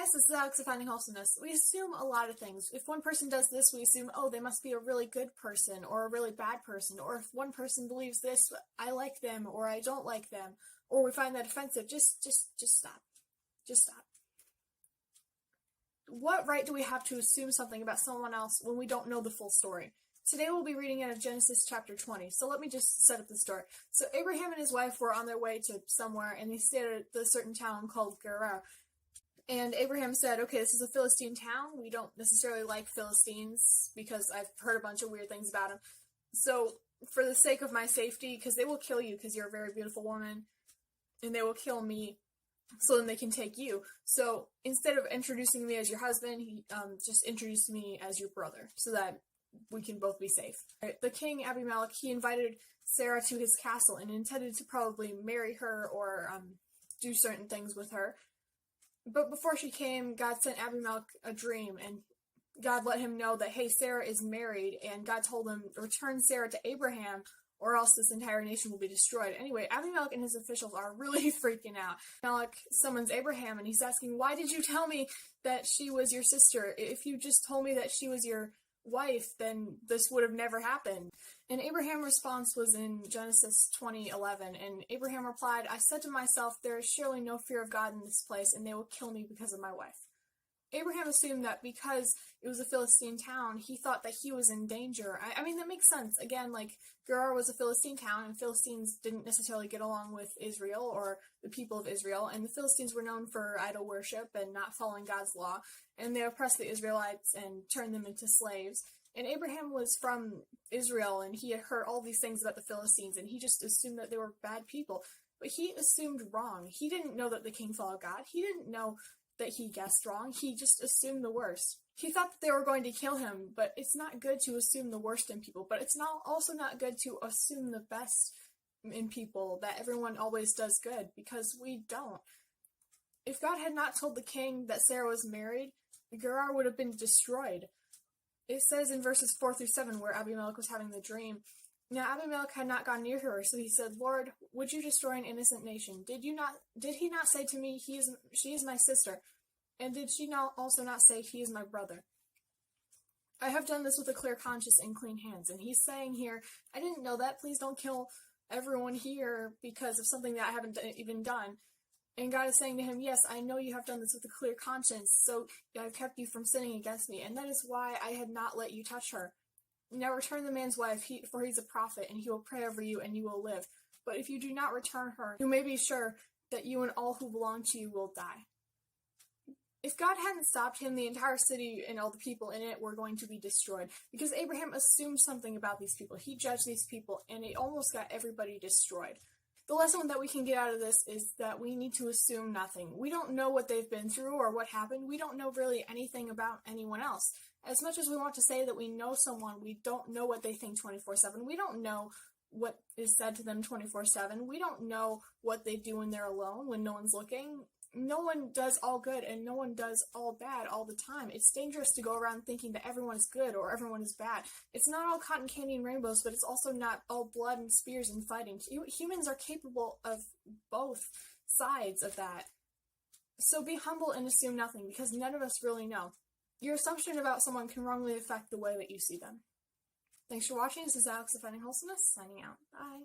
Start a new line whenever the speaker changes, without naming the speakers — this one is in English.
guys, this is Alex of Finding Wholesomeness. We assume a lot of things. If one person does this, we assume, oh, they must be a really good person or a really bad person. Or if one person believes this, I like them or I don't like them. Or we find that offensive. Just stop. Just stop. What right do we have to assume something about someone else when we don't know the full story? Today we'll be reading out of Genesis chapter 20, so let me just set up the story. So Abraham and his wife were on their way to somewhere, and they stayed at a certain town called Gerar. And Abraham said, okay, this is a Philistine town. We don't necessarily like Philistines because I've heard a bunch of weird things about them. So for the sake of my safety, because they will kill you because you're a very beautiful woman, and they will kill me so then they can take you. So instead of introducing me as your husband, he just introduced me as your brother so that we can both be safe. Right. The king, Abimelech, he invited Sarah to his castle and intended to probably marry her or do certain things with her. But before she came, God sent Abimelech a dream, and God let him know that, hey, Sarah is married, and God told him, return Sarah to Abraham, or else this entire nation will be destroyed. Anyway, Abimelech and his officials are really freaking out. Abimelech summons Abraham, and he's asking, why did you tell me that she was your sister? If you just told me that she was your wife, then this would have never happened. And Abraham's response was in Genesis 20:11, and Abraham replied, I said to myself, there is surely no fear of God in this place, and they will kill me because of my wife. Abraham assumed that because it was a Philistine town, he thought that he was in danger. I mean, that makes sense. Again, like, Gerar was a Philistine town, and Philistines didn't necessarily get along with Israel or the people of Israel, and the Philistines were known for idol worship and not following God's law, and they oppressed the Israelites and turned them into slaves. And Abraham was from Israel, and he had heard all these things about the Philistines, and he just assumed that they were bad people. But he assumed wrong. He didn't know that the king followed God. He didn't know that he guessed wrong. He just assumed the worst. He thought that they were going to kill him, but it's not good to assume the worst in people. But it's also not good to assume the best in people, that everyone always does good, because we don't. If God had not told the king that Sarah was married, Gerar would have been destroyed. It says in verses 4-7 where Abimelech was having the dream, now Abimelech had not gone near her, so he said, Lord, would you destroy an innocent nation? Did he not say to me, she is my sister? And did she also not say, he is my brother? I have done this with a clear conscience and clean hands. And he's saying here, I didn't know that. Please don't kill everyone here because of something that I haven't even done. And God is saying to him, yes, I know you have done this with a clear conscience, so I've kept you from sinning against me, and that is why I had not let you touch her. Now return the man's wife, for he's a prophet, and he will pray over you, and you will live. But if you do not return her, you may be sure that you and all who belong to you will die. If God hadn't stopped him, the entire city and all the people in it were going to be destroyed, because Abraham assumed something about these people. He judged these people, and it almost got everybody destroyed. The lesson that we can get out of this is that we need to assume nothing. We don't know what they've been through or what happened. We don't know really anything about anyone else. As much as we want to say that we know someone, we don't know what they think 24/7. We don't know what is said to them 24/7. We don't know what they do when they're alone, when no one's looking. No one does all good and no one does all bad all the time. It's dangerous to go around thinking that everyone is good or everyone is bad. It's not all cotton candy and rainbows, but it's also not all blood and spears and fighting. Humans are capable of both sides of that. So be humble and assume nothing, because none of us really know. Your assumption about someone can wrongly affect the way that you see them. Thanks for watching. This is Alex of Finding Wholesomeness, signing out. Bye.